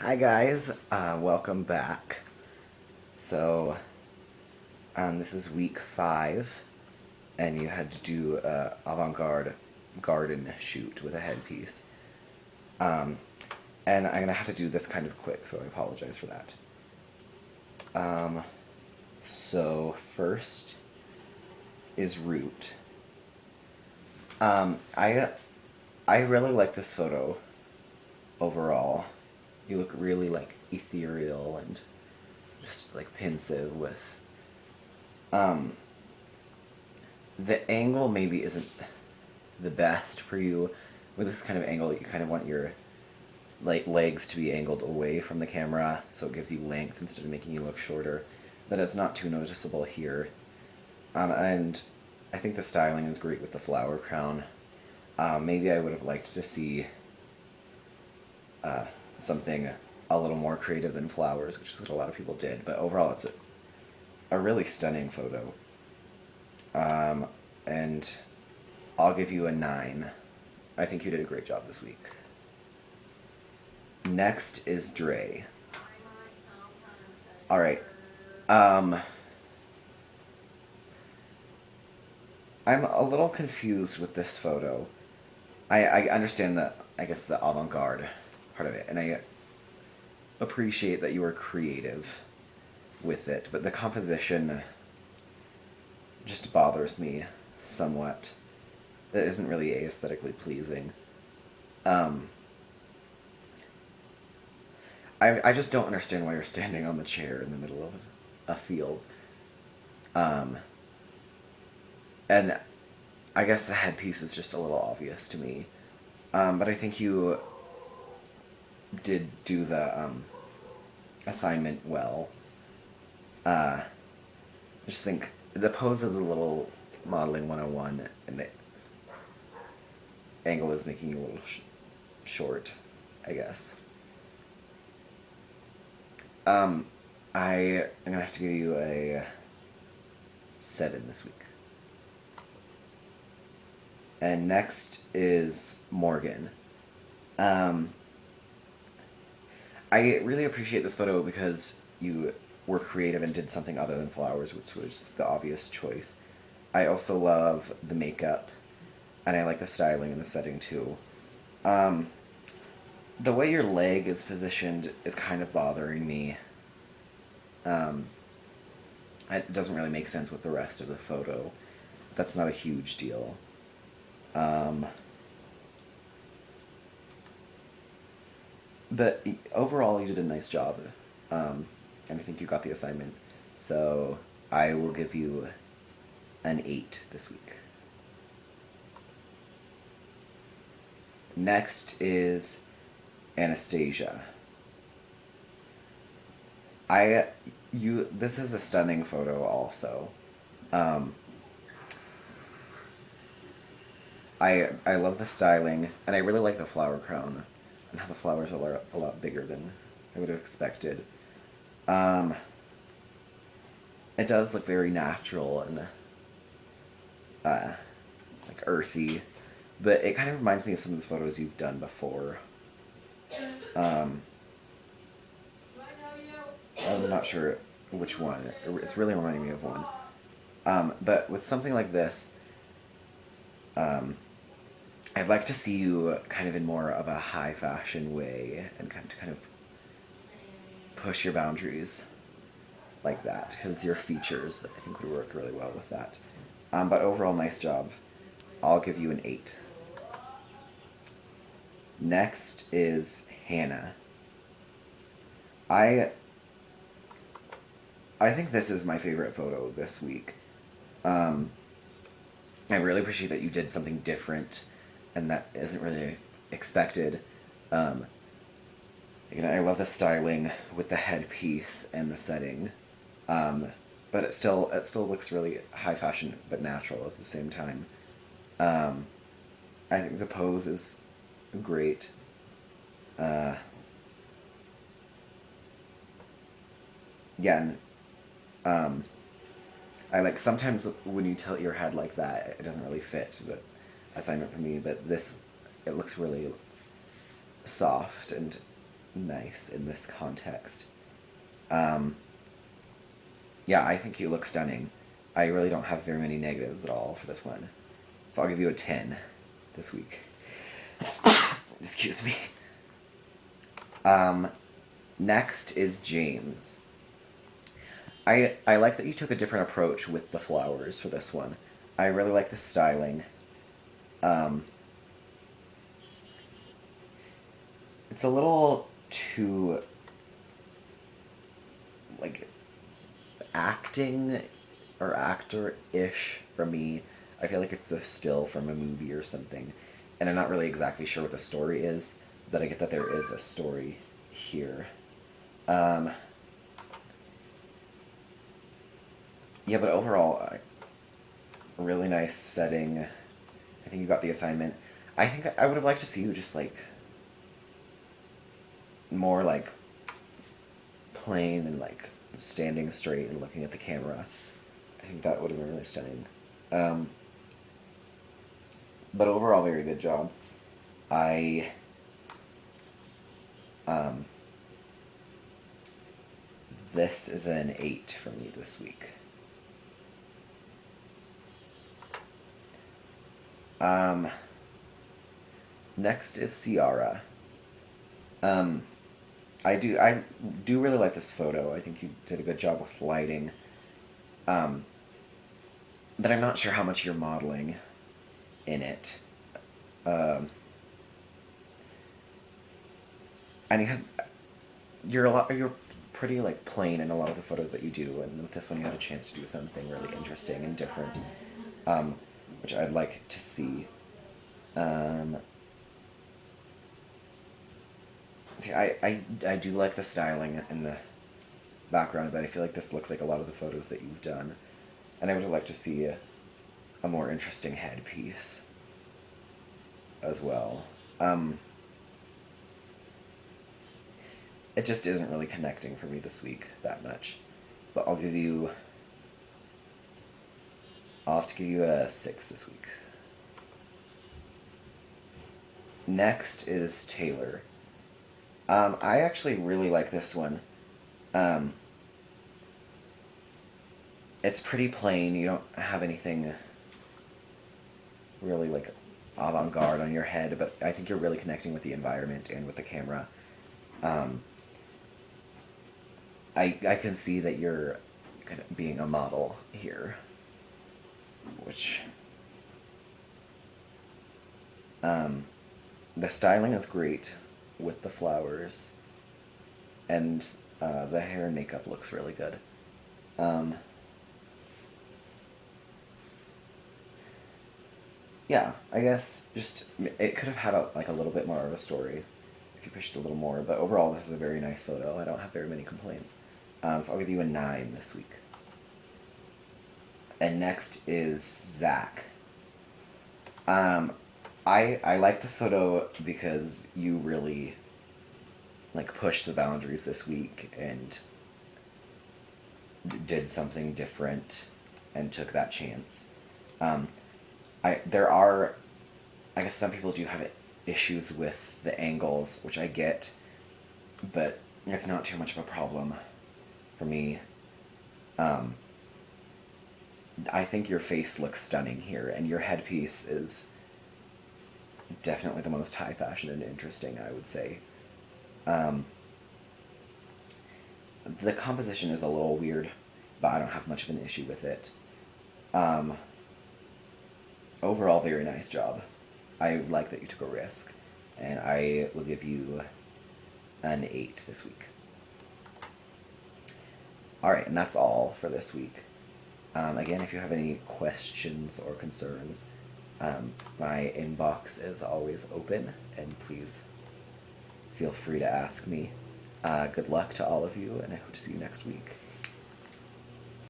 Hi guys, welcome back. So, this is week 5, and you had to do a avant-garde garden shoot with a headpiece. Um, and I'm gonna have to do this kind of quick, so I apologize for that. So first is root. Um, I I really like this photo overall. You look really like ethereal and just like pensive with um the angle maybe isn't the best for you. With this kind of angle, you kind of want your like legs to be angled away from the camera, so it gives you length instead of making you look shorter. But it's not too noticeable here. And I think the styling is great with the flower crown. Maybe I would have liked to see something a little more creative than flowers, which is what a lot of people did. But overall, it's a really stunning photo. And I'll give you a 9. I think you did a great job this week. Next is Dre. Alright. I'm a little confused with this photo. I understand I guess, the avant-garde part of it, and I appreciate that you were creative with it, but the composition just bothers me somewhat. It isn't really aesthetically pleasing. I just don't understand why you're standing on the chair in the middle of a field. And I guess the headpiece is just a little obvious to me. But I think you did do the assignment well. I just think the pose is a little modeling 101, and the angle is making you a little short, I guess. I am gonna have to give you a 7 this week. And next is Morgan. I really appreciate this photo because you were creative and did something other than flowers, which was the obvious choice. I also love the makeup, and I like the styling and the setting too. The way your leg is positioned is kind of bothering me. It doesn't really make sense with the rest of the photo. That's not a huge deal. But overall, you did a nice job, and I think you got the assignment. So I will give you an 8 this week. Next is Anastasia. This is a stunning photo also. I love the styling, and I really like the flower crown, and how the flowers are a lot bigger than I would have expected. It does look very natural and like earthy, but it kind of reminds me of some of the photos you've done before. I'm not sure which one. It's really reminding me of one. But with something like this, I'd like to see you kind of in more of a high fashion way and kind of push your boundaries like that, because your features, I think, would work really well with that. But overall, nice job. I'll give you an 8. Next is Hannah. I think this is my favorite photo this week. I really appreciate that you did something different, and that isn't really expected. Again, I love the styling with the headpiece and the setting, but it still looks really high fashion but natural at the same time. I think the pose is great. Yeah, and I like sometimes when you tilt your head like that, it doesn't really fit the assignment for me. But this, it looks really soft and nice in this context. Um, yeah, I think you look stunning. I really don't have very many negatives at all for this one. So I'll give you a 10 this week. Excuse me. Next is James. I like that you took a different approach with the flowers for this one. I really like the styling. Um, it's a little too, like, acting or actor-ish for me. I feel like it's a still from a movie or something. And I'm not really exactly sure what the story is, but I get that there is a story here. Um, yeah, but overall, really nice setting. I think you got the assignment. I think I would have liked to see you just like more like plain and like standing straight and looking at the camera. I think that would have been really stunning. Um, but overall, very good job. I um, this is an 8 for me this week. Um, Next is Ciara. Um, I do really like this photo. I think you did a good job with lighting. Um, but I'm not sure how much you're modeling in it. Um, and you're pretty like plain in a lot of the photos that you do, and with this one you had a chance to do something really interesting and different, um, which I'd like to see. Um, I do like the styling in the background, but I feel like this looks like a lot of the photos that you've done, and I would like to see a more interesting headpiece as well. Um, it just isn't really connecting for me this week that much, but I'll have to give you a 6 this week. Next is Taylor. I actually really like this one. Um, it's pretty plain. You don't have anything really like avant-garde on your head, but I think you're really connecting with the environment and with the camera. Um, I can see that you're kind of being a model here, which um, the styling is great with the flowers, and the hair and makeup looks really good. Um, yeah, I guess just it could have had like a little bit more of a story if you pushed a little more, but overall this is a very nice photo. I don't have very many complaints. So I'll give you a 9 this week. And next is Zach. Um, I like this photo because you really like pushed the boundaries this week and did something different and took that chance. Um, there are, I guess some people do have issues with the angles, which I get, but it's not too much of a problem for me. Um, I think your face looks stunning here, and your headpiece is definitely the most high fashion and interesting, I would say. Um, the composition is a little weird, but I don't have much of an issue with it. Um, Overall, very nice job. I like that you took a risk, and I will give you an 8 this week. Alright, and that's all for this week. Again, if you have any questions or concerns, my inbox is always open, and please feel free to ask me. Good luck to all of you, and I hope to see you next week.